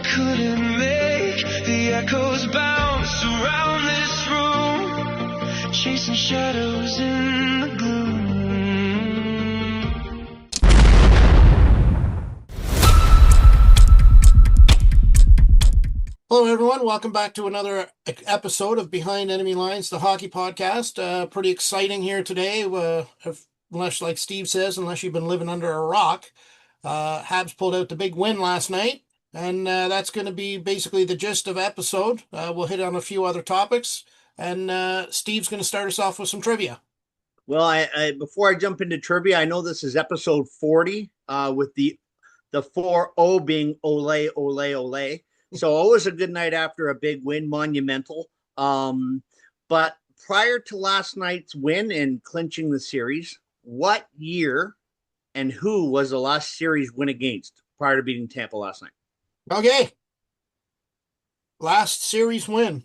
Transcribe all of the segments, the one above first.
I couldn't make the echoes bounce around this room, chasing shadows in the gloom. Hello, everyone. Welcome back to another episode of Behind Enemy Lines, the hockey podcast. Pretty exciting here today. Unless, like Steve says, unless you've been living under a rock, Habs pulled out the big win last night, and that's going to be basically the gist of episode. We'll hit on a few other topics, and Steve's going to start us off with some trivia. Well, I before I jump into trivia, I know this is episode 40, with the 4-0 being ole, ole, ole. So always a good night after a big win, monumental. But prior to last night's win and clinching the series, what year and who was the last series win against prior to beating Tampa last night? Okay. Last series win.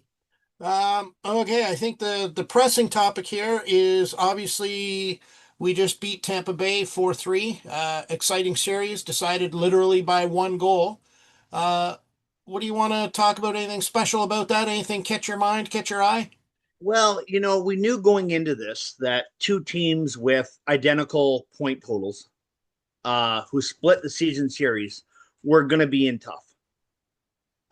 Okay, I think the pressing topic here is obviously we just beat Tampa Bay 4-3. Exciting series, decided literally by one goal. What do you want to talk about? Anything special about that? Anything catch your mind, catch your eye? Well, we knew going into this that two teams with identical point totals, who split the season series, were going to be in tough.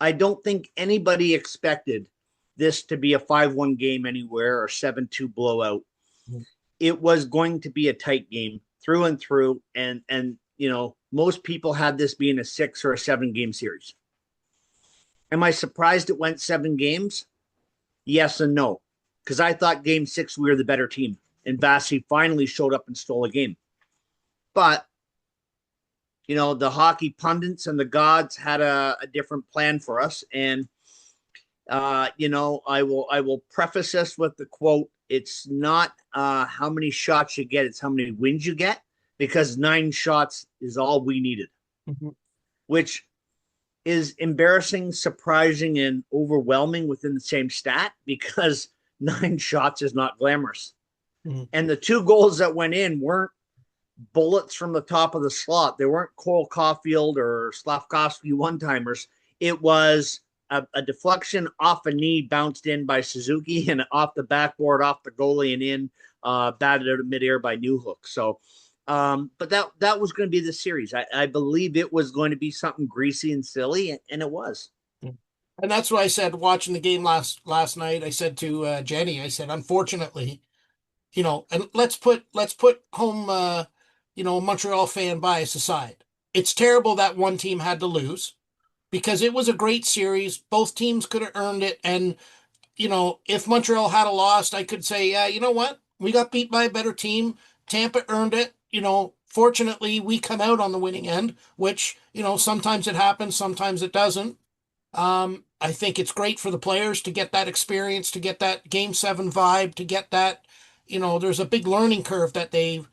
I don't think anybody expected this to be a 5-1 game anywhere or 7-2 blowout. Mm-hmm. It was going to be a tight game through and through, and most people had this being a 6 or a 7 game series. Am I surprised it went 7 games? Yes and no, because I thought game 6 we were the better team, and Vasi finally showed up and stole a game. But the hockey pundits and the gods had a different plan for us, and I will preface this with the quote: "It's not how many shots you get; it's how many wins you get." Because 9 shots is all we needed, mm-hmm. Which is embarrassing, surprising, and overwhelming within the same stat, because 9 shots is not glamorous. Mm-hmm. And the 2 goals that went in weren't bullets from the top of the slot. They weren't Cole Caulfield or Slavkovsky one-timers. It was a deflection off a knee, bounced in by Suzuki, and off the backboard, off the goalie, and in, batted out of midair by Newhook. So, but that was going to be the series. I believe it was going to be something greasy and silly, and it was. And that's what I said watching the game last night. I said to Jenny, I said, unfortunately, and let's put home, Montreal fan bias aside. It's terrible that one team had to lose, because it was a great series. Both teams could have earned it. And, if Montreal had lost, I could say, yeah, you know what? We got beat by a better team. Tampa earned it. Fortunately, we come out on the winning end, which, sometimes it happens, sometimes it doesn't. I think it's great for the players to get that experience, to get that Game 7 vibe, to get that, there's a big learning curve that they've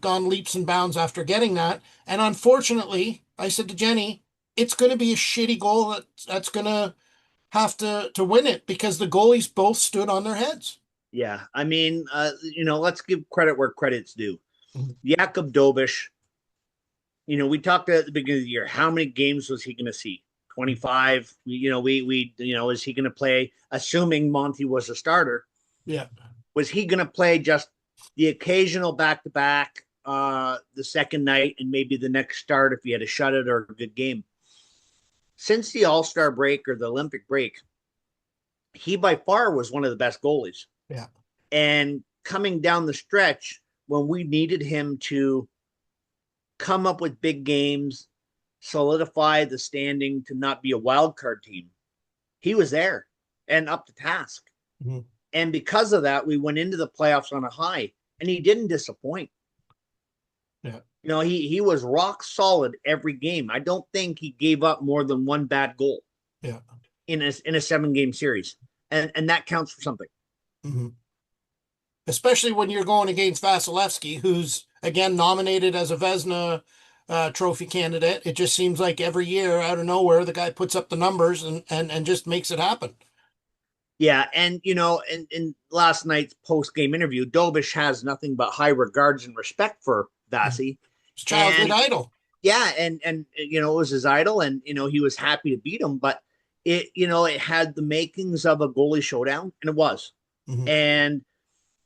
gone leaps and bounds after getting that. And unfortunately, I said to Jenny, it's going to be a shitty goal that's going to have to win it, because the goalies both stood on their heads. Yeah, I mean, let's give credit where credit's due. Jakub Dobiš, we talked at the beginning of the year, how many games was he going to see? 25. Is he going to play, assuming Monty was a starter? Yeah. Was he going to play just the occasional back-to-back, the second night, and maybe the next start if he had a shutout or a good game? Since the All-Star break or the Olympic break, he by far was one of the best goalies. Yeah. And coming down the stretch, when we needed him to come up with big games, solidify the standing to not be a wild card team, he was there and up to task. Mm-hmm. And because of that, we went into the playoffs on a high, and he didn't disappoint. Yeah. He was rock solid every game. I don't think he gave up more than one bad goal. Yeah. In a 7-game series. And that counts for something. Mm-hmm. Especially when you're going against Vasilevsky, who's, again, nominated as a Vezina trophy candidate. It just seems like every year, out of nowhere, the guy puts up the numbers and just makes it happen. Yeah, and in last night's post-game interview, Dobiš has nothing but high regards and respect for Vasi. His childhood idol. Yeah, and you know, it was his idol, and you know, he was happy to beat him, but it, you know, it had the makings of a goalie showdown, and it was. Mhm. And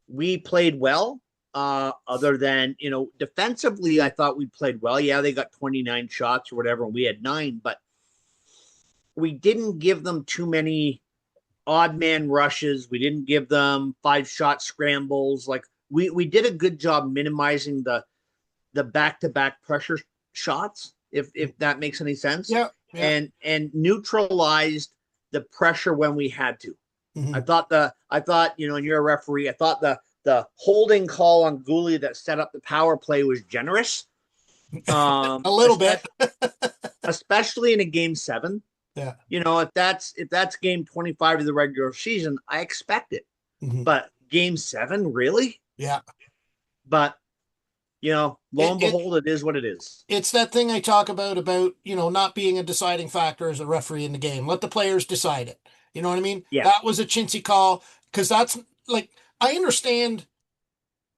we played well. Other than, you know, defensively, I thought we played well. Yeah, they got 29 shots or whatever, and we had 9, but we didn't give them too many odd man rushes. We didn't give them 5-shot scrambles. Like we did a good job minimizing the back to back pressure shots, if that makes any sense, Yeah, yeah. and neutralized the pressure when we had to. Mhm. I thought, you know, and you're a referee, I thought the holding call on Gooley that set up the power play was generous. A little bit. Especially in a game 7. Yeah. You know, if that's game 25 of the regular season, I expect it. Mhm. But game 7, really? Yeah. But you know, lo and It, behold, it is what it is. it's that thing I talk about, you know, not being a deciding factor as a referee in the game. Let the players decide it. You know what I mean? Yeah. That was a chintzy call because that's like, I understand.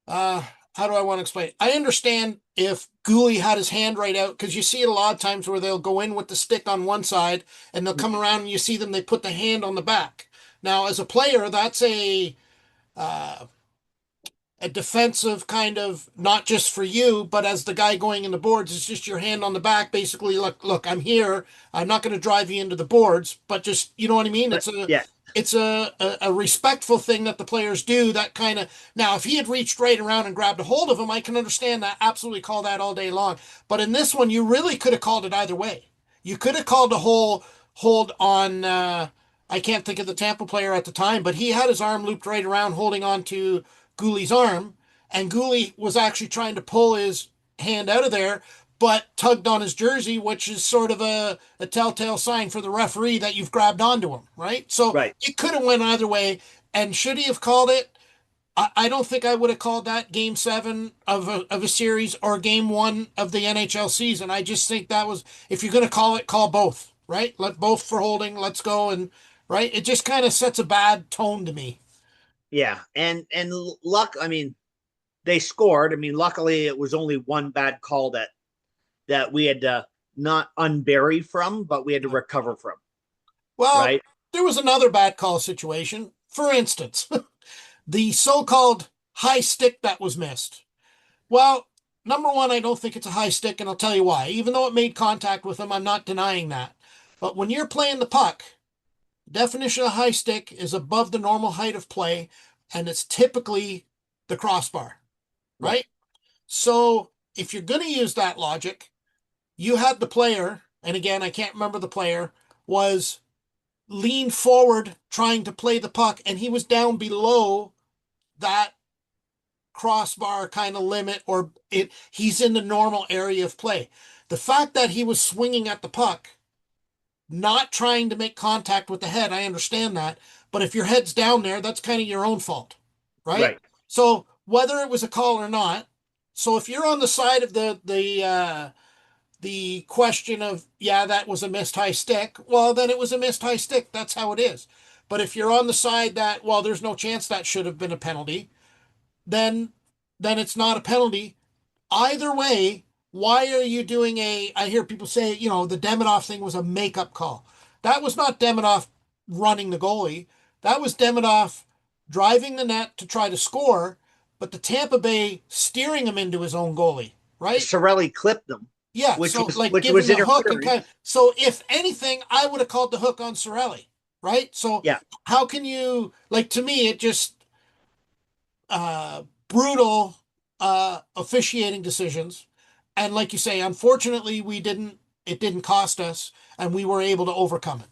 How do I want to explain it? I understand if Gooley had his hand right out because you see it a lot of times where they'll go in with the stick on one side and they'll come around and you see them, they put the hand on the back. Now, as a player, that's uh, a defensive kind of not just for you, but as the guy going in the boards, it's just your hand on the back, basically. Look, I'm here. I'm not going to drive you into the boards, but just you know what I mean. But yeah, It's a respectful thing that the players do. That kind of now, if he had reached right around and grabbed a hold of him, I can understand that. Absolutely, call that all day long. But in this one, you really could have called it either way. You could have called a whole hold on. I can't think of the Tampa player at the time, but he had his arm looped right around, holding on to Gooley's arm, and Gooley was actually trying to pull his hand out of there, but tugged on his jersey, which is sort of a telltale sign for the referee that you've grabbed onto him, right? So right. it could have went either way. And should he have called it? I don't think I would have called that game 7 of a series or game 1 of the NHL season. I just think that was, if you're going to call it, call both, right? Let both for holding. Let's go. And right. It just kind of sets a bad tone to me. Yeah, and luck. I mean, they scored. I mean, luckily it was only one bad call that we had to not unbury from, but we had to recover from. Well, Right. there was another bad call situation. For instance, the so-called high stick that was missed. Well, number one, I don't think it's a high stick, and I'll tell you why. Even though it made contact with him, I'm not denying that. But when you're playing the puck, the definition of high stick is above the normal height of play, and it's typically the crossbar, Right. right? So if you're going to use that logic, you had the player, and again, I can't remember the player, was leaned forward trying to play the puck, and he was down below that crossbar kind of limit, or he's in the normal area of play. The fact that he was swinging at the puck, not trying to make contact with the head, I understand that, but if your head's down there, that's kind of your own fault, right? Right. So whether it was a call or not, so if you're on the side of the question of, yeah, that was a missed high stick, well, then it was a missed high stick. That's how it is. But if you're on the side that, well, there's no chance that should have been a penalty, then it's not a penalty. Either way, why are you doing I hear people say, the Demidov thing was a makeup call. That was not Demidov running the goalie. That was Demidov driving the net to try to score, but the Tampa Bay steering him into his own goalie, right? Sorelli clipped them. Yeah, which so was like which give was him the hook and interference. so if anything, I would have called the hook on Sorelli, right? So Yeah. how can you, like, to me it just brutal officiating decisions. And like you say, unfortunately it didn't cost us and we were able to overcome it.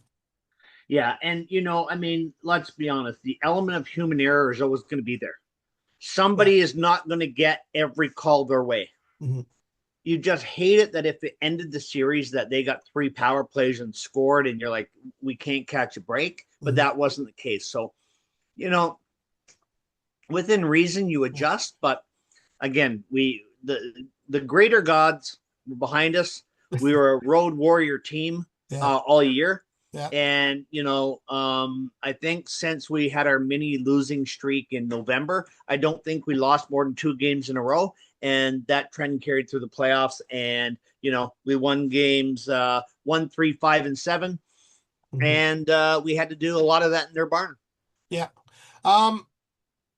Yeah, and you know, I mean, let's be honest. The element of human error is always going to be there. Yeah. Somebody is not going to get every call their way. Mm-hmm. You just hate it that if it ended the series that they got 3 power plays and scored, and you're like, we can't catch a break. But that wasn't the case. So, you know, within reason, you adjust. But again, the greater gods were behind us. We were a road warrior team all year. Yeah. And, you know, I think since we had our mini losing streak in November, I don't think we lost more than 2 games in a row. and that trend carried through the playoffs. And we won games 1, 3, 5, and 7, and we had to do a lot of that in their barn. Yeah.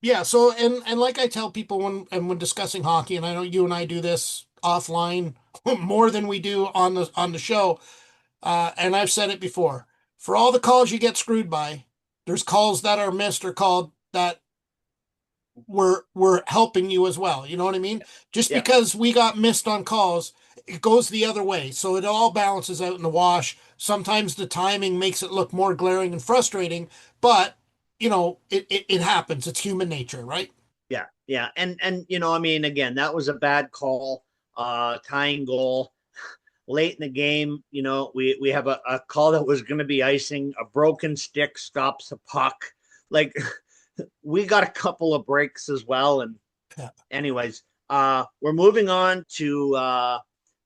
Yeah. So, and like I tell people when discussing hockey, and I know you and I do this offline more than we do on the show. And I've said it before. For all the calls you get screwed by, there's calls that are missed or called that were helping you as well. You know what I mean? Just Yeah. because we got missed on calls, it goes the other way. So it all balances out in the wash. Sometimes the timing makes it look more glaring and frustrating, but it happens. It's human nature, right? Yeah, yeah. And I mean, again, that was a bad call, tying goal late in the game. We have a call that was going to be icing. A broken stick stops a puck. Like, we got a couple of breaks as well. And anyways, we're moving on to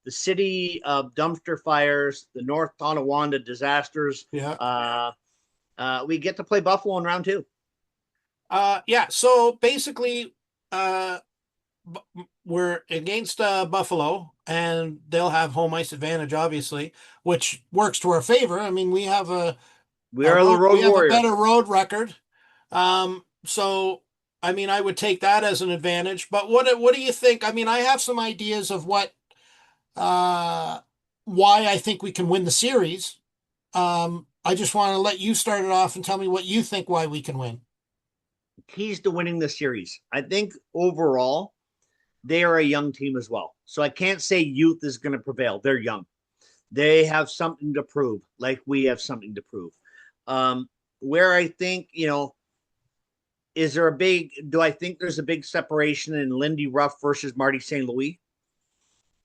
the city of dumpster fires, the North Tonawanda disasters. Yeah. We get to play Buffalo in round 2. Yeah. So basically, we're against Buffalo, and they'll have home ice advantage, obviously, which works to our favor. I mean, we have We are the road we have a warriors. better road record. So I mean, I would take that as an advantage. But what do you think? I mean, I have some ideas of uh why I think we can win the series. I just want to let you start it off and tell me what you think why we can win. Keys to winning the series. I think overall, they are a young team as well. So I can't say youth is going to prevail. They're young. They have something to prove, like we have something to prove. Where I think, do I think there's a big separation in Lindy Ruff versus Marty St. Louis?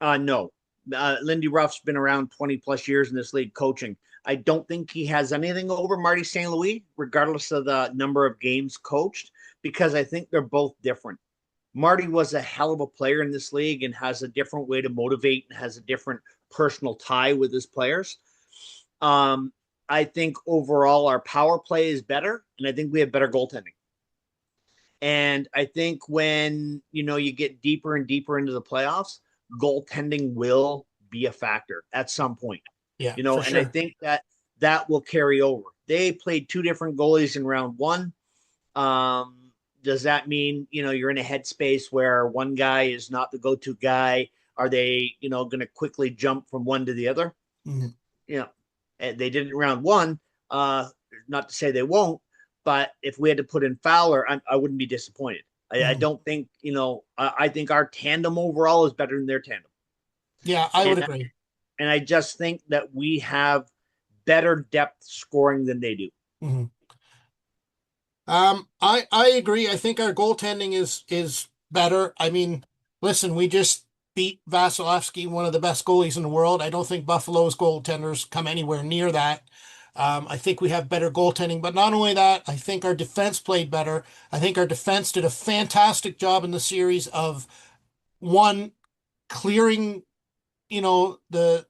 No. Lindy Ruff's been around 20 plus years in this league coaching. I don't think he has anything over Marty St. Louis, regardless of the number of games coached, because I think they're both different. Marty was a hell of a player in this league and has a different way to motivate and has a different personal tie with his players. I think overall our power play is better, and I think we have better goaltending. And I think when you get deeper and deeper into the playoffs, goaltending will be a factor at some point. Yeah, And for sure. I think that will carry over. They played 2 different goalies in round 1. Does that mean you're in a headspace where one guy is not the go-to guy? Are they going to quickly jump from one to the other? Mm-hmm. They did it in round 1. Not to say they won't, but if we had to put in Fowler, I wouldn't be disappointed. I don't think I think our tandem overall is better than their tandem. Yeah, I would agree. And I just think that we have better depth scoring than they do. Mm-hmm. I agree. I think our goaltending is better. I mean, listen, we just beat Vasilevsky, one of the best goalies in the world. I don't think Buffalo's goaltenders come anywhere near that. I think we have better goaltending, but not only that, I think our defense played better. I think our defense did a fantastic job in the series of one clearing, the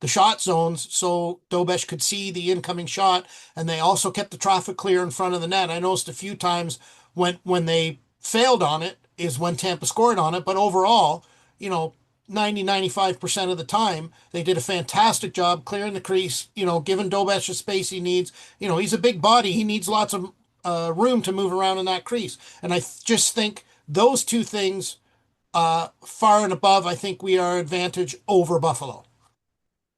shot zones so Dobesh could see the incoming shot, and they also kept the traffic clear in front of the net. I noticed a few times when they failed on it is when Tampa scored on it, but overall, 95% of the time, they did a fantastic job clearing the crease, giving Dobesh the space he needs. He's a big body. He needs lots of room to move around in that crease. And I just think those two things, far and above, I think we are advantage over Buffalo.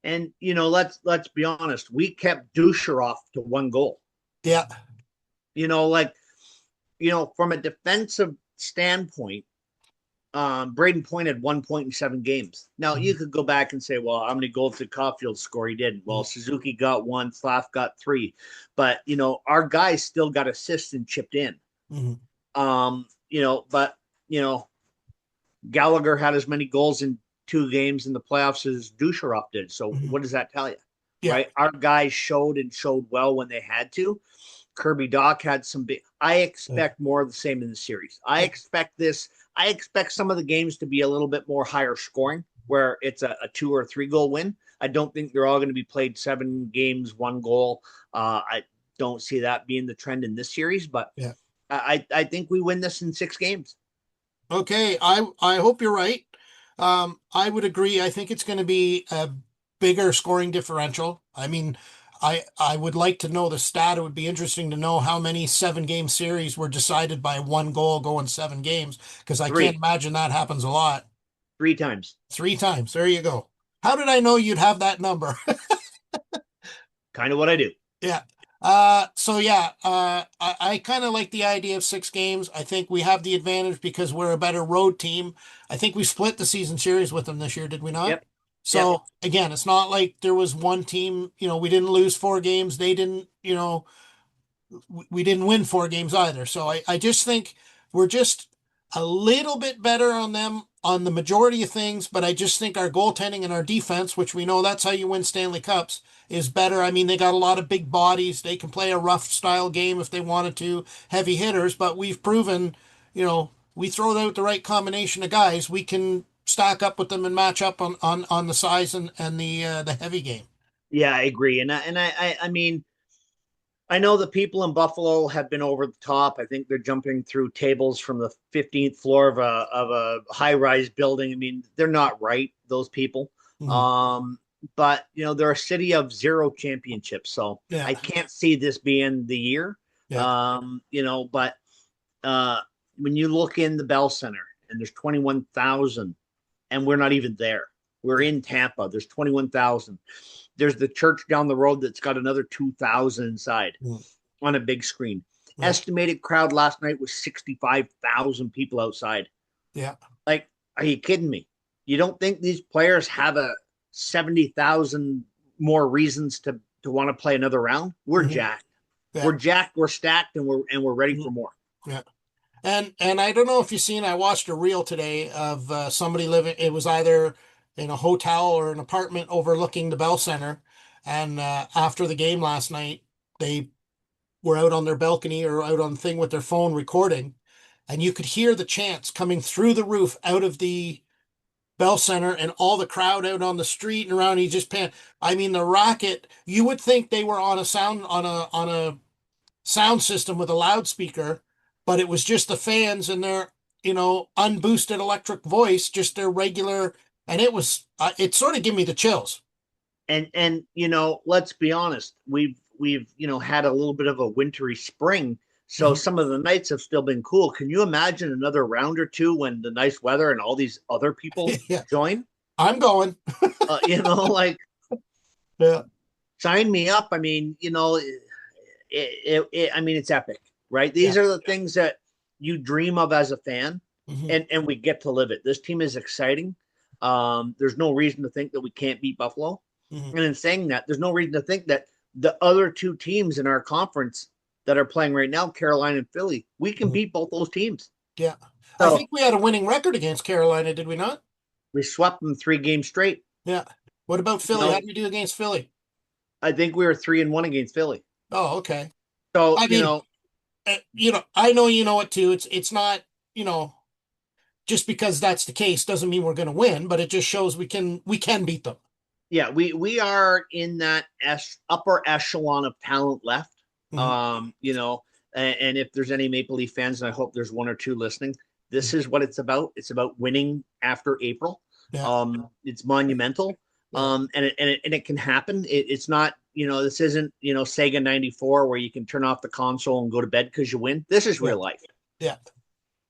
And let's be honest, we kept Dusharov to 1 goal. Yeah. From a defensive standpoint, Braden Point had 1 point in 7 games. Now you could go back and say, well, how many goals did Caulfield score? He didn't. Well, Suzuki got 1, Slav got 3, but our guys still got assists and chipped in. But Gallagher had as many goals in 2 games in the playoffs as Dusharov did. So what does that tell you? Yeah. Right? Our guys showed well when they had to. Kirby Doc had some big. I expect more of the same in the series. I expect some of the games to be a little bit more higher scoring, where it's a 2 or 3 goal win. I don't think they're all going to be played 7 games, 1 goal. I don't see that being the trend in this series, but I think we win this in 6 games. Okay, I hope you're right. I would agree. I think it's going to be a bigger scoring differential. I mean, I would like to know the stat. It would be interesting to know how many 7 game series were decided by one goal going 7 games, because I can't Three, imagine that happens a lot. 3 times. 3 times. There you go. How did I know you'd have that number? Kind of what I do. Yeah. So yeah, I kind of like the idea of 6 games. I think we have the advantage because we're a better road team. I think we split the season series with them this year, did we not? Yep. Yep. So again, it's not like there was one team, we didn't lose 4 games. They didn't, we didn't win 4 games either. So I just think we're just a little bit better on them on the majority of things, but I just think our goaltending and our defense, which we know that's how you win Stanley Cups, is better. I mean, they got a lot of big bodies. They can play a rough style game if they wanted to, heavy hitters, but we've proven, we throw out the right combination of guys, we can stack up with them and match up on the size and the heavy game. Yeah, I agree. And I mean, I know the people in Buffalo have been over the top. I think they're jumping through tables from the 15th floor of a high rise building. I mean, they're not right, those people. Mhm. Um, but they're a city of 0 championships, so Yeah, I can't see this being the year. yeah. But uh, when you look in the Bell Center and there's 21,000, and we're not even there. We're in Tampa. There's 21,000. There's the church down the road that's got another 2,000 inside Mm. on a big screen. Yeah, Estimated crowd last night was 65,000 people outside. yeah. Like, are you kidding me? You don't think these players have a 70,000 more reasons to want to play another round? We're Mhm. jacked. Yeah. We're jacked. We're stacked, and we're ready Mhm. for more. Yeah. And I don't know if you've seen, I watched a reel today of somebody living, it was either in a hotel or an apartment overlooking the Bell Center. And after the game last night, they were out on their balcony or out on the thing with their phone recording. And you could hear the chants coming through the roof out of the Bell Center and all the crowd out on the street and around. He just pan. I mean, the racket, you would think they were on a sound system with a loudspeaker, but it was just the fans and their, unboosted electric voice, just their regular, and it sort of gave me the chills. And let's be honest, we've had a little bit of a wintry spring, so Mhm. some of the nights have still been cool. Can you imagine another round or two when the nice weather and all these other people Yeah, join? I'm going. Like, Yeah, sign me up. I mean, I mean, it's epic, right? yeah. These are the things that you dream of as a fan, Mhm. and we get to live it. This team is exciting. There's no reason to think that we can't beat Buffalo. Mhm. And in saying that, there's no reason to think that the other two teams in our conference that are playing right now, Carolina and Philly, we can Mhm. beat both those teams. Yeah. I So think we had a winning record against Carolina, did we not? we swept them 3 games straight. Yeah. What about You Philly? How know, did we do against Philly? I think we were 3-1 against Philly. Oh, okay. So, I mean, I know you know it too. It's not, you know, just because that's the case doesn't mean we're going to win, but it just shows we can beat them. yeah, we are in that upper echelon of talent left. Mhm. And if there's any Maple Leaf fans, and I hope there's one or two listening, this Mhm. is what it's about. It's about winning after April. Yeah. It's monumental. Yeah. And it can happen. It's not, this isn't, Sega 94 where you can turn off the console and go to bed because you win. This is Yeah. real life. Yeah.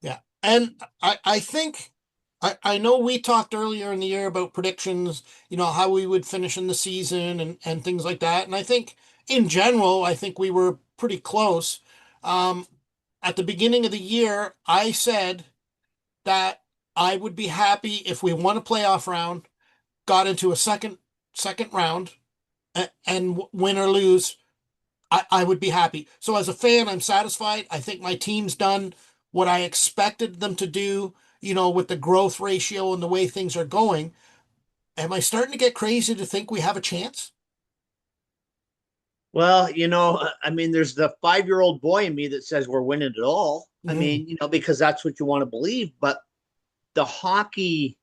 Yeah. And I think I know we talked earlier in the year about predictions, how we would finish in the season and things like that. And I think in general, I think we were pretty close. Um, at the beginning of the year, I said that I would be happy if we won a playoff round, got into a second round, and win or lose, I would be happy. So as a fan, I'm satisfied. I think my team's done what I expected them to do, with the growth ratio and the way things are going. Am I starting to get crazy to think we have a chance? Well, I mean, there's the 5-year-old boy in me that says we're winning it all. I Mhm. mean, because that's what you want to believe. But the hockey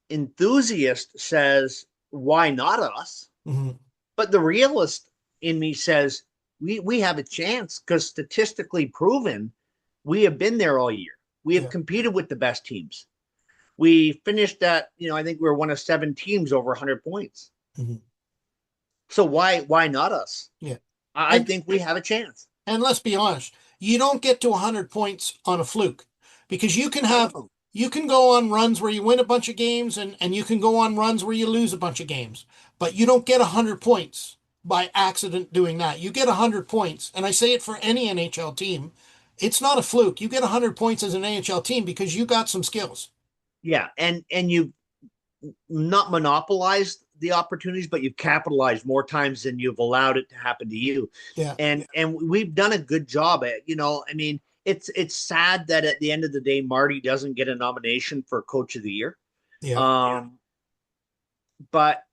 enthusiast says, why not us? Mhm. But the realist in me says we have a chance because statistically proven we have been there all year. We have Yeah. competed with the best teams. We finished at, I think we were one of 7 teams over 100 points. Mhm. So why not us? Yeah. I And think we have a chance. and let's be honest, you don't get to 100 points on a fluke because No. you can go on runs where you win a bunch of games and you can go on runs where you lose a bunch of games, but you don't get 100 points by accident doing that. You get 100 points, and I say it for any NHL team. It's not a fluke. You get 100 points as an NHL team because you got some skills. Yeah, and you've not monopolized the opportunities, but you've capitalized more times than you've allowed it to happen to you. Yeah. And we've done a good job at, I mean, it's sad that at the end of the day, Marty doesn't get a nomination for Coach of the Year. Yeah. But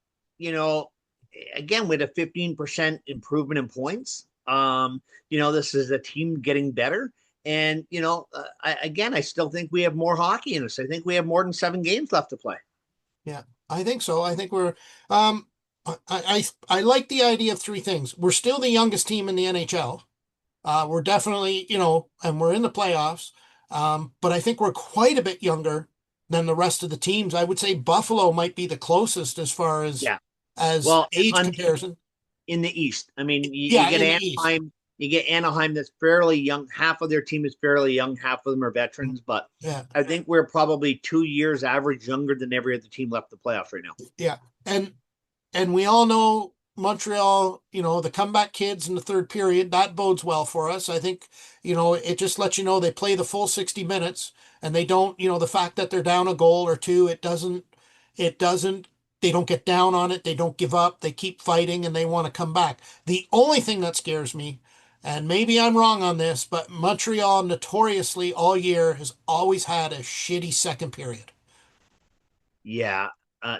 again, with a 15% improvement in points, this is a team getting better. And I still think we have more hockey in us. I think we have more than 7 games left to play. Yeah, I think so. I think we're um I like the idea of 3 things. We're still the youngest team in the NHL. We're definitely, and we're in the playoffs. But I think we're quite a bit younger than the rest of the teams. I would say Buffalo might be the closest as far as Yeah. as Well, age comparison. in the East, I mean, you Yeah, get in the East. Anaheim. You get Anaheim that's fairly young. Half of their team is fairly young. Half of them are veterans. But Yeah, I think we're probably 2 years average younger than every other team left the playoffs right now. yeah. And we all know Montreal, the comeback kids in the third period, that bodes well for us. I think, it just lets you know they play the full 60 minutes and they don't, the fact that they're down a goal or two, it doesn't, they don't get down on it. They don't give up. They keep fighting and they want to come back. The only thing that scares me, and maybe I'm wrong on this, but Montreal notoriously all year has always had a shitty second period. Yeah.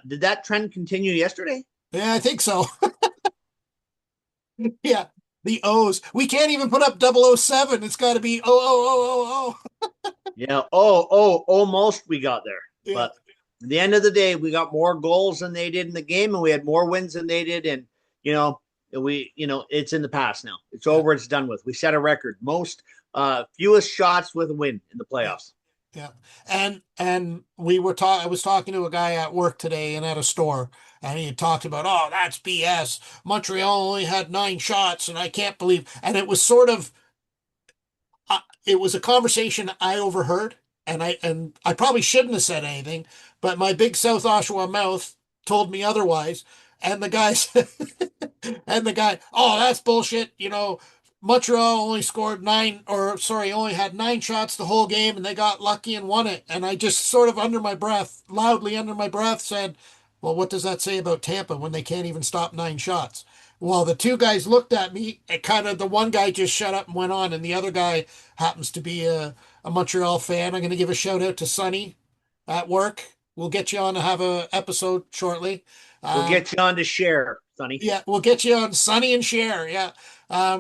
Did that trend continue yesterday? Yeah, I think so. Yeah. The O's. We can't even put up 007. It's got to be oh. Yeah. Almost we got there. Yeah. But at the end of the day, we got more goals than they did in the game, and we had more wins than they did. And it's in the past now. It's over. It's done with. We set a record, most fewest shots with a win in the playoffs. Yeah. And I was talking to a guy at work today and at a store, and he had talked about, oh, that's BS. Montreal only had 9 shots, and I can't believe. And it was sort of, it was a conversation I overheard, and I probably shouldn't have said anything, but my big South Oshawa mouth told me otherwise. And the guy said, and the guy, oh, that's bullshit. Montreal only scored 9, or sorry, only had 9 shots the whole game, and they got lucky and won it. And I just sort of loudly under my breath said, well, what does that say about Tampa when they can't even stop 9 shots? Well, the 2 guys looked at me and the one guy just shut up and went on, and the other guy happens to be a Montreal fan. I'm going to give a shout out to Sonny at work. We'll get you on to have a episode shortly. We'll get you on to share, Sonny. Yeah, we'll get you on Sonny and Share. Yeah.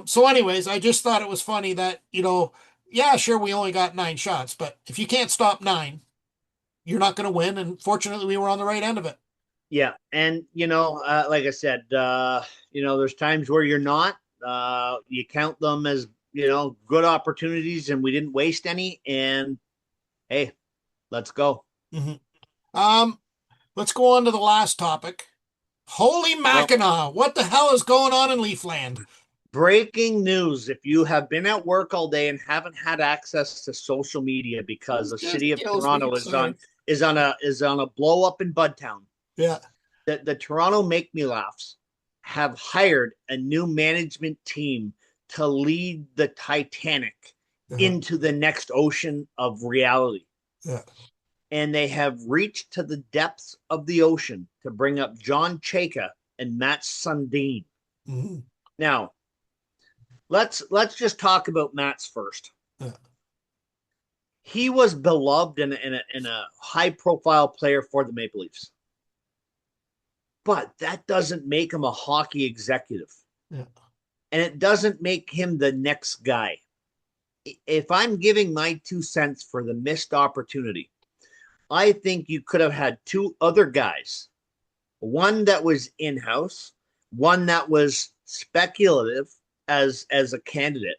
So anyways, I just thought it was funny that, yeah, sure, we only got 9 shots, but if you can't stop 9, you're not going to win. And fortunately, we were on the right end of it. Yeah. And, like I said, there's times where you're not. You count them as, good opportunities, and we didn't waste any. And, hey, let's go. Mm-hmm. Let's go on to the last topic. Holy Makinaw, what the hell is going on in Leafland? Breaking news. If you have been at work all day and haven't had access to social media because the city of Toronto is on a blow up in Budtown. Yeah. The Toronto Make Me Laughs have hired a new management team to lead the Titanic into the next ocean of reality. Yeah. And they have reached to the depths of the ocean to bring up John Chayka and Matt Sundin. Mm-hmm. Now, let's just talk about Matt's first. Yeah. He was beloved and a high-profile player for the Maple Leafs. But that doesn't make him a hockey executive. Yeah. And it doesn't make him the next guy. If I'm giving my 2 cents for the missed opportunity, I think you could have had 2 other guys, one that was in-house, one that was speculative as a candidate.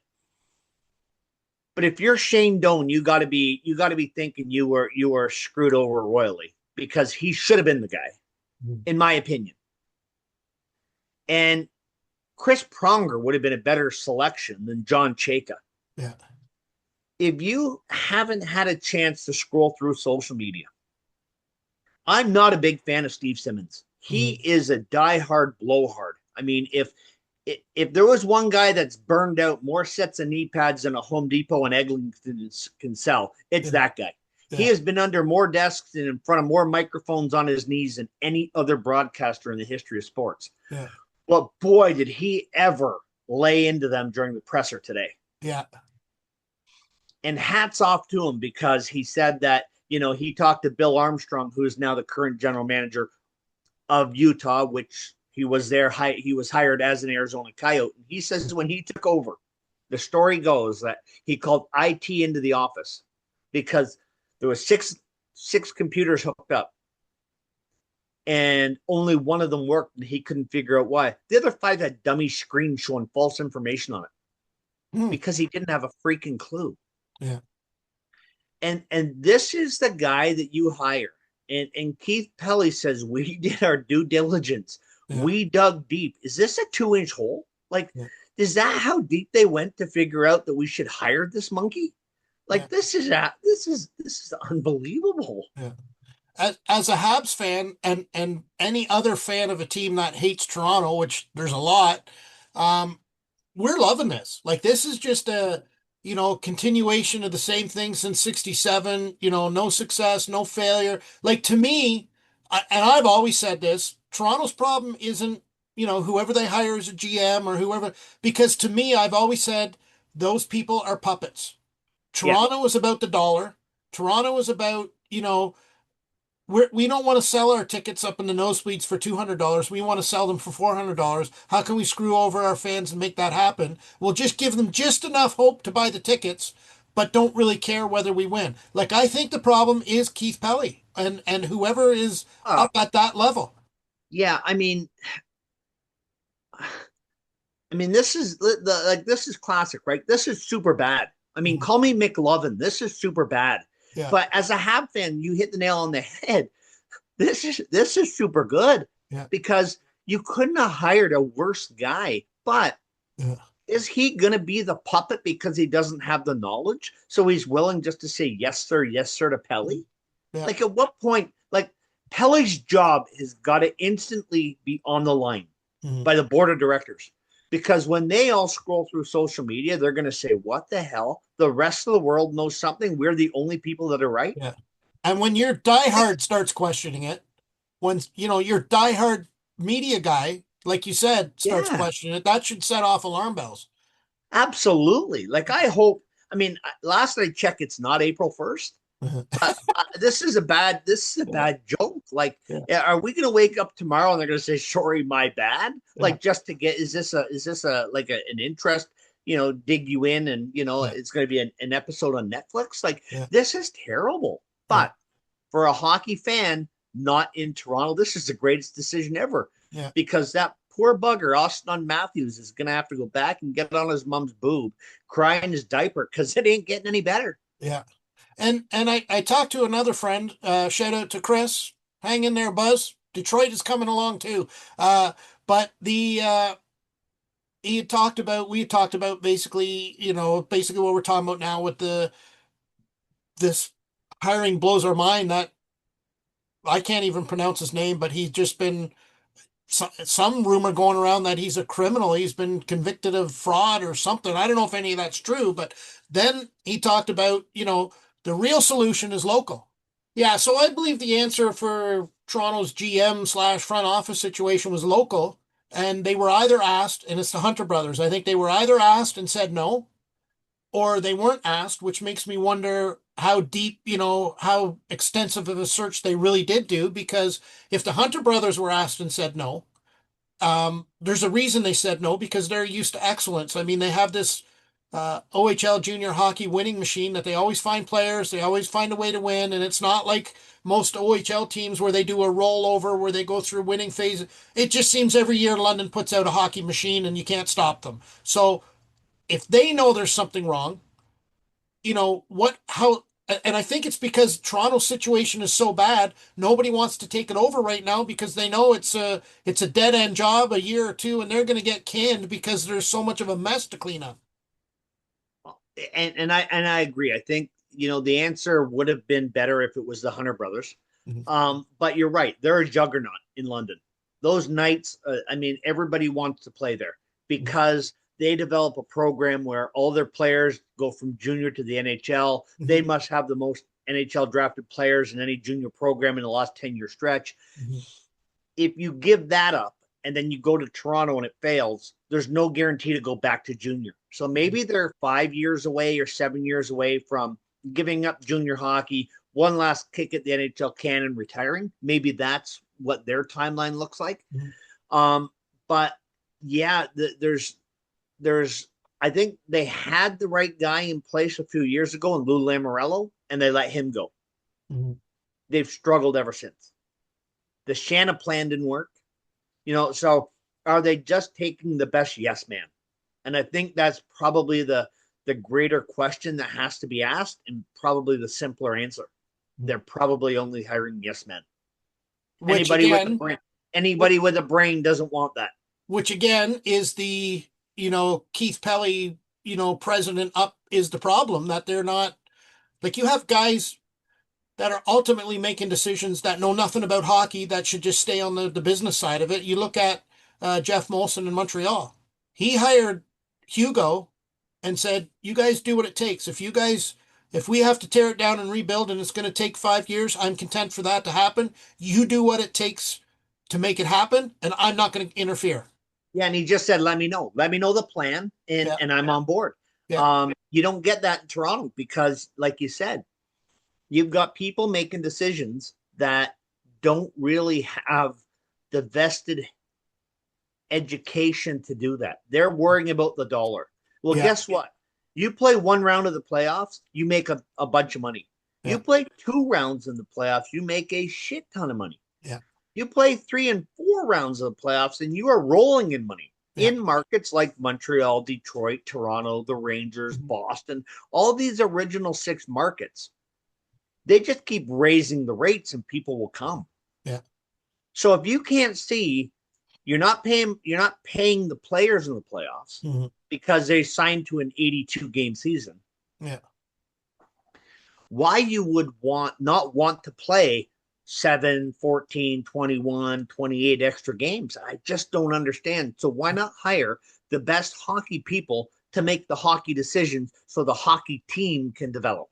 But if you're Shane Doan, you got to be thinking you were screwed over royally because he should have been the guy, Mhm. in my opinion. And Chris Pronger would have been a better selection than John Chayka. Yeah. If you haven't had a chance to scroll through social media, I'm not a big fan of Steve Simmons. He Mhm. is a diehard blowhard. I mean, if there was one guy that's burned out more sets of knee pads than a Home Depot and Eglinton can sell, it's Yeah. that guy. He Yeah. has been under more desks and in front of more microphones on his knees than any other broadcaster in the history of sports. Yeah. But boy, did he ever lay into them during the presser today. Yeah. And hats off to him because he said that, he talked to Bill Armstrong, who is now the current general manager of Utah, which he was there. He was hired as an Arizona Coyote. And he says when he took over, the story goes that he called IT into the office because there was six computers hooked up and only one of them worked and he couldn't figure out why. The other five had dummy screens showing false information on it Mm. because he didn't have a freaking clue. Yeah. And this is the guy that you hire. And Keith Pelly says we did our due diligence. Yeah. We dug deep. Is this a 2-inch hole? Like, Yeah. is that how deep they went to figure out that we should hire this monkey? Yeah. Like, this is unbelievable. Yeah. As a Habs fan and any other fan of a team that hates Toronto, which there's a lot, um, we're loving this. Like this is just a, continuation of the same thing since 67, no success, no failure. Like to me, and I've always said this, Toronto's problem isn't, whoever they hire as a GM or whoever, because to me, I've always said those people are puppets. Yeah. Toronto is about the dollar. Toronto is about, we don't want to sell our tickets up in the nosebleeds for $200. We want to sell them for $400. How can we screw over our fans and make that happen? We'll just give them just enough hope to buy the tickets, but don't really care whether we win. Like I think the problem is Keith Pelly and whoever is Uh, up at that level. yeah. I mean, this is classic, right? This is super bad. I mean, Mhm. call me McLovin. This is super bad. Yeah, But as a Hab fan, you hit the nail on the head. This is super good yeah, because you couldn't have hired a worse guy. But yeah, is he going to be the puppet because he doesn't have the knowledge? So he's willing just to say yes, sir to Pelly? yeah, Like at what point? Like Pelly's job has got to instantly be on the line mhm, by the board of directors. Because when they all scroll through social media, they're going to say, what the hell? The rest of the world knows something. We're the only people that are right. yeah. And when your diehard starts questioning it, when your diehard media guy, like you said, starts Yeah, questioning it, that should set off alarm bells. absolutely. Like, I hope, I mean, last I checked, it's not April 1st. This is a bad joke. Like, Yeah, are we going to wake up tomorrow and they're going to say, sorry, my bad? yeah, Like, just to get, is this like an interest, dig you in and, yeah, it's going to be an episode on Netflix? Like, yeah, this is terrible. yeah, But for a hockey fan not in Toronto, this is the greatest decision ever yeah, because that poor bugger, Austin Matthews, is going to have to go back and get on his mom's boob, cry in his diaper because it ain't getting any better. yeah. And I talked to another friend, shout out to Chris. Hang in there, Buzz. Detroit is coming along too. But we had talked about basically, basically what we're talking about now with this hiring blows our mind that I can't even pronounce his name, but he's just been some rumor going around that he's a criminal. He's been convicted of fraud or something. I don't know if any of that's true, but then he talked about, the real solution is local. Yeah, so I believe the answer for Toronto's GM slash front office situation was local. And they were either asked, and it's the Hunter brothers. I think they were either asked and said no, or they weren't asked, which makes me wonder how deep, how extensive of a search they really did do. Because if the Hunter brothers were asked and said no, there's a reason they said no because they're used to excellence. I mean, they have this OHL junior hockey winning machine that they always find players, they always find a way to win, and it's not like most OHL teams where they do a rollover where they go through winning phase. It just seems every year London puts out a hockey machine and you can't stop them. So if they know there's something wrong, and I think it's because Toronto's situation is so bad, nobody wants to take it over right now because they know it's a dead end job a year or two, and they're going to get canned because there's so much of a mess to clean up. And I agree. I think the answer would have been better if it was the Hunter brothers. But you're right. They're a juggernaut in London. Those nights, everybody wants to play there because they develop a program where all their players go from junior to the NHL. They must have the most NHL drafted players in any junior program in the last 10-year stretch. If you give that up and then you go to Toronto and it fails, there's no guarantee to go back to junior. So maybe they're 5 years away or 7 years away from giving up junior hockey, one last kick at the NHL can and retiring. Maybe that's what their timeline looks like. But yeah, there's I think they had the right guy in place a few years ago in Lou Lamoriello, and they let him go. They've struggled ever since. The Shanna plan didn't work. So are they just taking the best yes man? And I think that's probably the greater question that has to be asked, and probably the simpler answer. They're probably only hiring yes men. Anybody with a brain doesn't want that. Which again is the Keith Pelly president up is the problem, that they're not, like, you have guys that are ultimately making decisions that know nothing about hockey that should just stay on the business side of it. You look at Jeff Molson in Montreal. He hired Hugo and said, you guys do what it takes. If we have to tear it down and rebuild and it's going to take 5 years, I'm content for that to happen. You do what it takes to make it happen, and I'm not going to interfere. Yeah, and he just said, let me know the plan, and I'm on board. You don't get that in Toronto because, like you said, you've got people making decisions that don't really have the vested education to do that. They're worrying about the dollar. Well, guess what? You play one round of the playoffs, you make a bunch of money. You play 2 rounds in the playoffs, you make a shit ton of money. You play 3 and 4 rounds of the playoffs, and you are rolling in money in markets like Montreal, Detroit, Toronto, the Rangers, Boston, all these original 6 markets. They just keep raising the rates, and people will come. So if you can't see, you're not paying the players in the playoffs because they signed to an 82 game season. Why you would not want to play 7, 14, 21, 28 extra games, I just don't understand. So why not hire the best hockey people to make the hockey decisions so the hockey team can develop?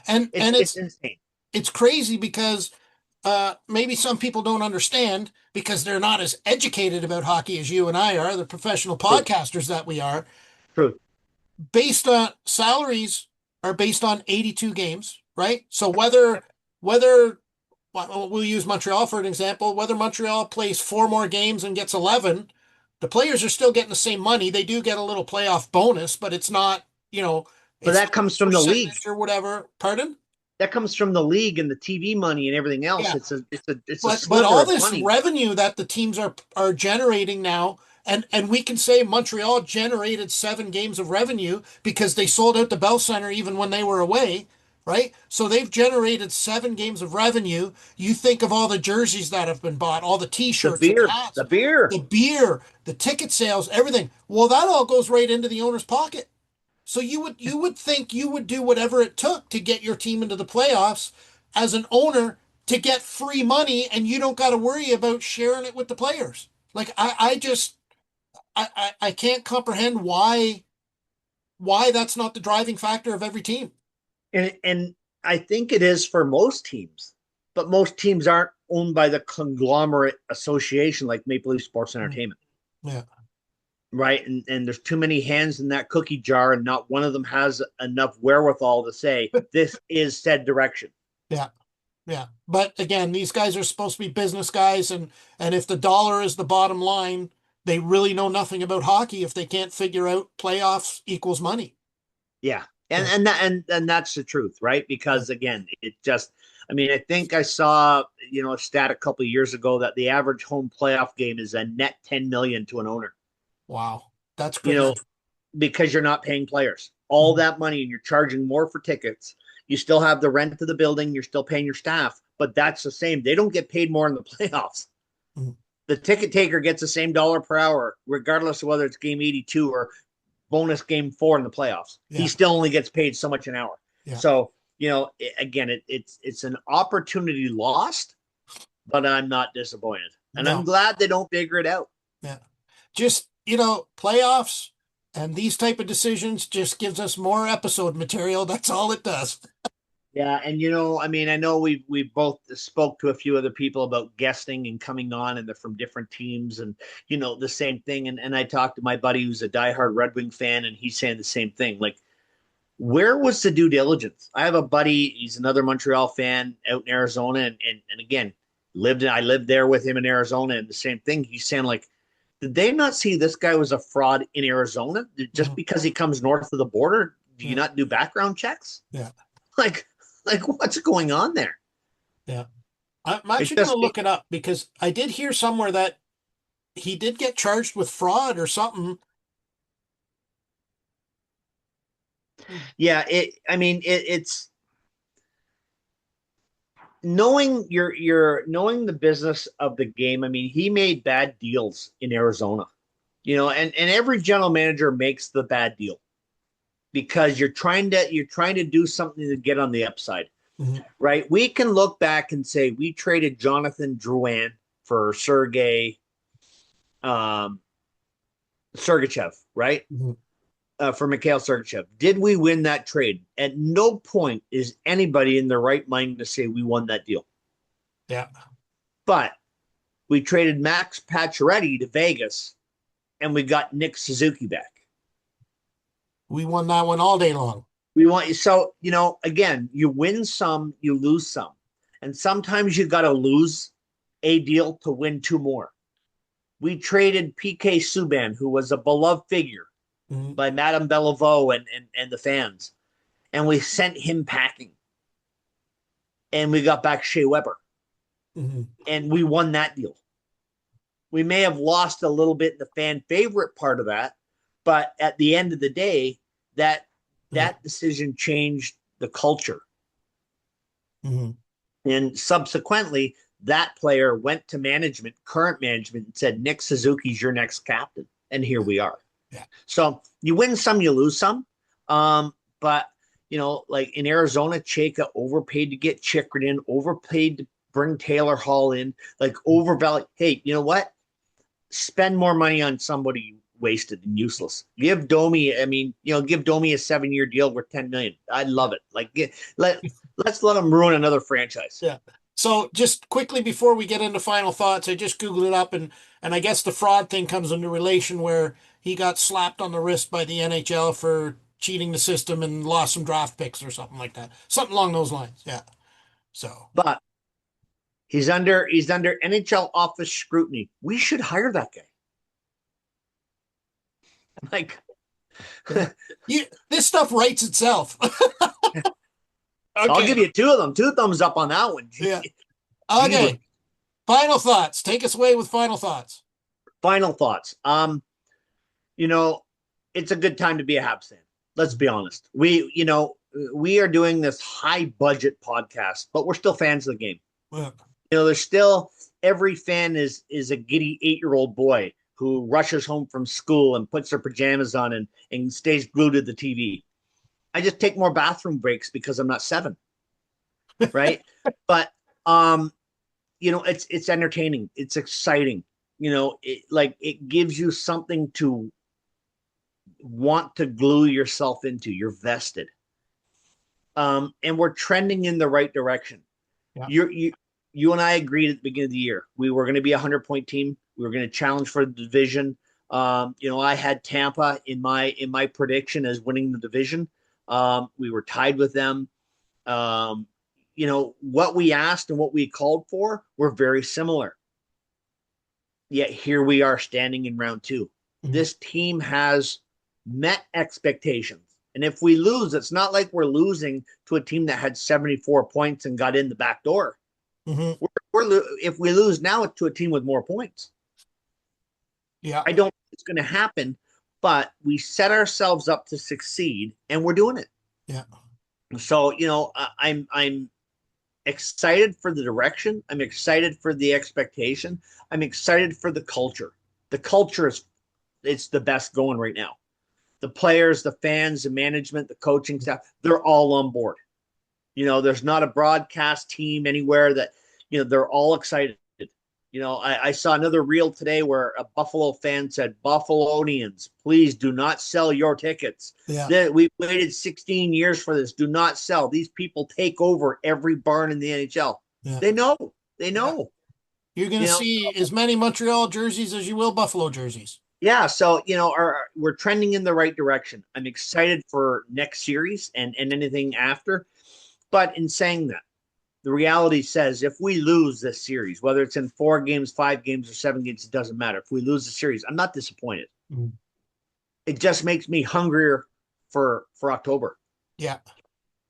And it's insane. It's crazy because maybe some people don't understand because they're not as educated about hockey as you and I are, the professional podcasters that we are. True. Based on salaries are based on 82 games, right? So whether we'll use Montreal for an example, whether Montreal plays 4 more games and gets 11, the players are still getting the same money. They do get a little playoff bonus, but it's not, but that comes from the league or whatever. Pardon? That comes from the league and the TV money and everything else. But all this revenue that the teams are generating now, and we can say Montreal generated 7 games of revenue because they sold out the Bell Center even when they were away, right? So they've generated 7 games of revenue. You think of all the jerseys that have been bought, all the T-shirts, the beer, the ticket sales, everything. Well, that all goes right into the owner's pocket. So you would think you would do whatever it took to get your team into the playoffs as an owner to get free money, and you don't got to worry about sharing it with the players. Like I can't comprehend why that's not the driving factor of every team. And I think it is for most teams, but most teams aren't owned by the conglomerate association like Maple Leaf Sports Entertainment. Right. And there's too many hands in that cookie jar, and not one of them has enough wherewithal to say this is said direction. But again, these guys are supposed to be business guys, and if the dollar is the bottom line, they really know nothing about hockey if they can't figure out playoffs equals money. And that's the truth, right? Because again, it just, I think I saw, a stat a couple of years ago that the average home playoff game is a net $10 million to an owner. Wow, that's crazy. Because you're not paying players. all that money and you're charging more for tickets. You still have the rent of the building. You're still paying your staff, but that's the same. They don't get paid more in the playoffs. Mhm. The ticket taker gets the same dollar per hour, regardless of whether it's game 82 or bonus game 4 in the playoffs. Yeah. He still only gets paid so much an hour. Yeah. So, again, it's an opportunity lost, but I'm not disappointed. And No. I'm glad they don't figure it out. Yeah. Just, playoffs and these type of decisions just gives us more episode material. That's all it does. Yeah, and I know we've both spoke to a few other people about guesting and coming on, and they're from different teams, and the same thing. And I talked to my buddy who's a diehard Red Wing fan, and he's saying the same thing. Like, where was the due diligence? I have a buddy, he's another Montreal fan out in Arizona, and again, I lived there with him in Arizona, and the same thing. He's saying, like, did they not see this guy was a fraud in Arizona just because he comes north of the border? Do you not do background checks? Yeah. Like what's going on there? Yeah. I'm actually going to look it up because I did hear somewhere that he did get charged with fraud or something. Yeah, it's knowing knowing the business of the game. I mean, he made bad deals in Arizona, and every general manager makes the bad deal because you're trying to do something to get on the upside, right? We can look back and say we traded Jonathan Drouin for Sergei Sergachev, right? For Mikhail Sergachev. Did we win that trade? At no point is anybody in their right mind to say we won that deal. Yeah. But we traded Max Pacioretty to Vegas, and we got Nick Suzuki back. We won that one all day long. Again, you win some, you lose some. And sometimes you got to lose a deal to win two more. We traded PK Subban, who was a beloved figure by Madame Bellevaux and the fans. And we sent him packing. And we got back Shea Weber. And we won that deal. We may have lost a little bit in the fan favorite part of that, but at the end of the day, that decision changed the culture. And subsequently, that player went to management, current management, and said, Nick Suzuki's your next captain. And here we are. Yeah. So you win some, you lose some. But, like in Arizona, Chayka overpaid to get Chikrin, overpaid to bring Taylor Hall in, like overvalued. Hey, you know what? Spend more money on somebody wasted and useless. Give Domi a 7-year deal worth $10 million. I love it. Like, let's let him ruin another franchise. Yeah. So just quickly before we get into final thoughts, I just Googled it up, and I guess the fraud thing comes into relation where he got slapped on the wrist by the NHL for cheating the system and lost some draft picks or something like that. Something along those lines. Yeah. So, but he's under NHL office scrutiny. We should hire that guy. Like, this stuff writes itself. Okay. I'll give you two of them. 2 thumbs up on that one. Yeah. Okay. Final thoughts. Take us away with final thoughts. Final thoughts. It's a good time to be a Habs fan. Let's be honest. We are doing this high budget podcast, but we're still fans of the game. Yeah. There's still every fan is a giddy 8-year-old boy who rushes home from school and puts their pajamas on and stays glued to the TV. I just take more bathroom breaks because I'm not 7. Right. But, it's entertaining. It's exciting. It gives you something to want to glue yourself into. You're vested. And we're trending in the right direction. Yeah. You and I agreed at the beginning of the year, we were going to be a 100-point team. We were going to challenge for the division. I had Tampa in my prediction as winning the division. We were tied with them. What we asked and what we called for were very similar. Yet here we are standing in round 2. This team has met expectations. And if we lose, it's not like we're losing to a team that had 74 points and got in the back door. If we lose now, it's to a team with more points. Yeah. I don't think it's going to happen, but we set ourselves up to succeed, and we're doing it. Yeah. So, I'm excited for the direction. I'm excited for the expectation. I'm excited for the culture. The culture it's the best going right now. The players, the fans, the management, the coaching staff, they're all on board. There's not a broadcast team anywhere that, they're all excited. I saw another reel today where a Buffalo fan said, Buffalonians, please do not sell your tickets. Yeah. We waited 16 years for this. Do not sell. These people take over every barn in the NHL. Yeah. They know. They know. You're going to see as many Montreal jerseys as you will Buffalo jerseys. Yeah, so we're trending in the right direction. I'm excited for next series and anything after. But in saying that, the reality says if we lose this series, whether it's in 4 games, 5 games, or 7 games, it doesn't matter. If we lose the series, I'm not disappointed. Mm-hmm. It just makes me hungrier for October. Yeah.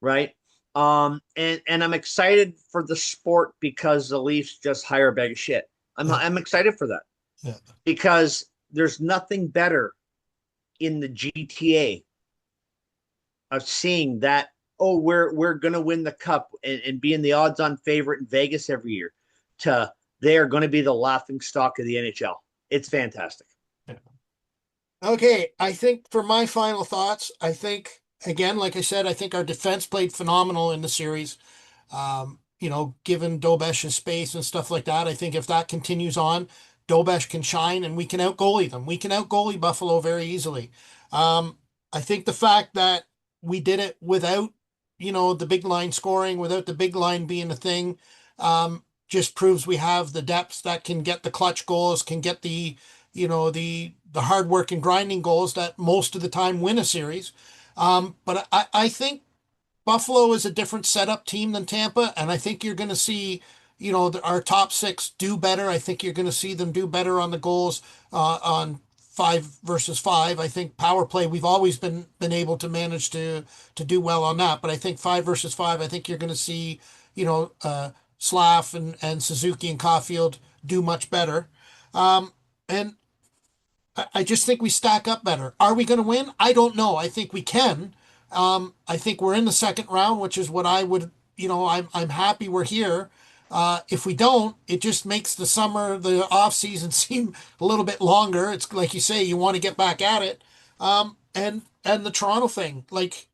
Right. And I'm excited for the sport because the Leafs just hire a bag of shit. I'm excited for that. Yeah. Because there's nothing better in the GTA of seeing that, we're gonna win the cup and being the odds-on favorite in Vegas every year, to they are going to be the laughing stock of the NHL. It's fantastic. Yeah. Okay, I think for my final thoughts, I think again, like I said, I think our defense played phenomenal in the series. Given Dobesh his space and stuff like that, I think if that continues on, Dobesh can shine and we can out-goalie them. We can out-goalie Buffalo very easily. I think the fact that we did it without, the big line scoring, without the big line being a thing, just proves we have the depth that can get the clutch goals, can get the hard work and grinding goals that most of the time win a series. But I think Buffalo is a different setup team than Tampa, and I think you're going to see, our top 6 do better. I think you're going to see them do better on the goals on 5 versus 5. I think power play, we've always been able to manage to do well on that, but I think 5 versus 5, I think you're going to see, Slav and Suzuki and Caulfield do much better. And I just think we stack up better. Are we going to win? I don't know. I think we can. I think we're in the second round, which is what I would, I'm happy we're here. If we don't, it just makes the off season seem a little bit longer. It's like you say, you want to get back at it. And the Toronto thing, like,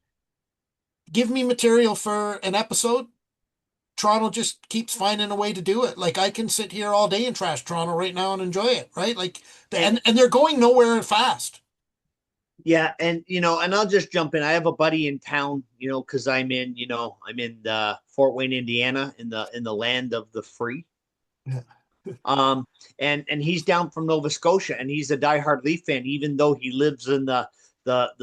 give me material for an episode. Toronto just keeps finding a way to do it. Like, I can sit here all day and trash Toronto right now and enjoy it, right? Like, and they're going nowhere fast. Yeah, and I'll just jump in. I have a buddy in town, because I'm in Fort Wayne, Indiana, in the land of the free. Yeah. And he's down from Nova Scotia, and he's a diehard Leaf fan, even though he lives in the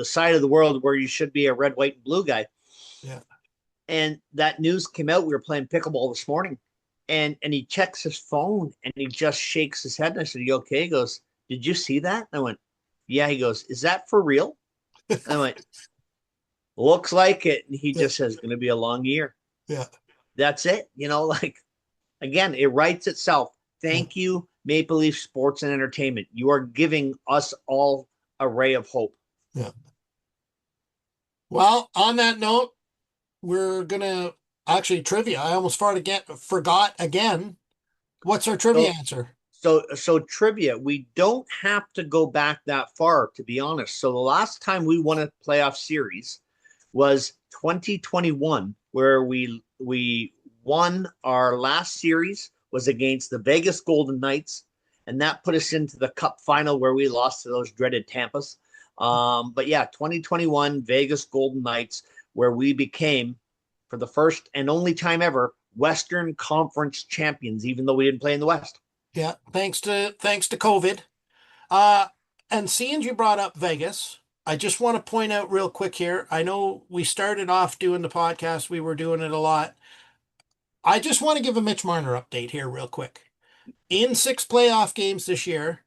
side of the world where you should be a red, white, and blue guy. Yeah. And that news came out. We were playing pickleball this morning, and he checks his phone and he just shakes his head. And I said, "You okay?" He goes, "Did you see that?" And I went, "Yeah." He goes, "Is that for real?" And I went, "Looks like it." And he just says, "It's going to be a long year." Yeah. That's it. Again, it writes itself. Thank you, Maple Leaf Sports and Entertainment. You are giving us all a ray of hope. Yeah. Well, on that note, we're gonna actually trivia. I almost forgot again. What's our trivia answer? So trivia, we don't have to go back that far, to be honest. So the last time we won a playoff series was 2021, where we won our last series was against the Vegas Golden Knights, and that put us into the Cup final where we lost to those dreaded Tampas. But yeah, 2021 Vegas Golden Knights, where we became, for the first and only time ever, Western Conference champions, even though we didn't play in the West. Yeah, thanks to COVID. And seeing you brought up Vegas, I just want to point out real quick here. I know we started off doing the podcast, we were doing it a lot. I just want to give a Mitch Marner update here real quick. In 6 playoff games this year,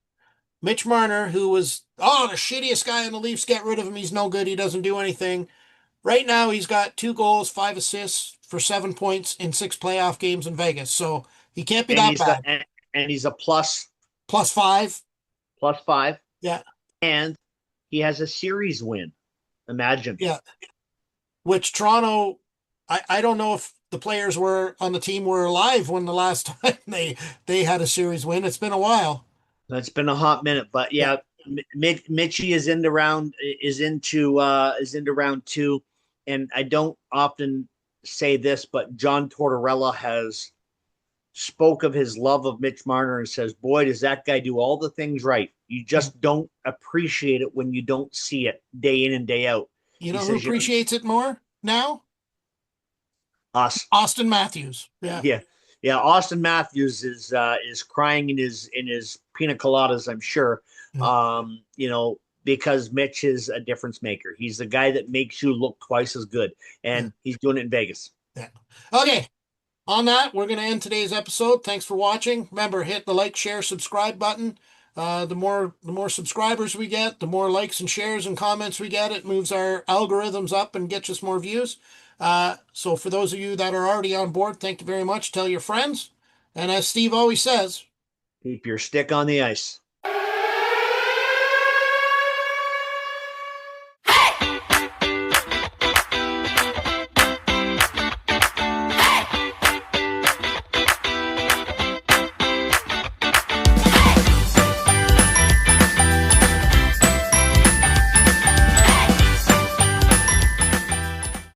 Mitch Marner, who was, the shittiest guy in the Leafs, get rid of him, he's no good, he doesn't do anything. Right now, he's got 2 goals, 5 assists for 7 points in 6 playoff games in Vegas. So he can't be that bad. And he's a plus 5. +5. Yeah. And he has a series win. Imagine. Yeah. Which Toronto, I don't know if the players were on the team were alive when the last time they had a series win. It's been a while. It's been a hot minute, but Yeah. yeah, Mitchie is into round two, and I don't often say this, but John Tortorella has spoke of his love of Mitch Marner and says, "Boy, does that guy do all the things right. You just don't appreciate it when you don't see it day in and day out." You He know who says, "You know, appreciates it more now? us, Austin Matthews. Yeah. yeah, yeah." Austin Matthews is crying in his pina coladas, I'm sure. Yeah. Because Mitch is a difference maker. He's the guy that makes you look twice as good, and he's doing it in Vegas. Yeah. Okay. On that, we're going to end today's episode. Thanks for watching. Remember, hit the like, share, subscribe button. The more subscribers we get, the more likes and shares and comments we get. It moves our algorithms up and gets us more views. So for those of you that are already on board, thank you very much. Tell your friends. And as Steve always says, Keep your stick on the ice.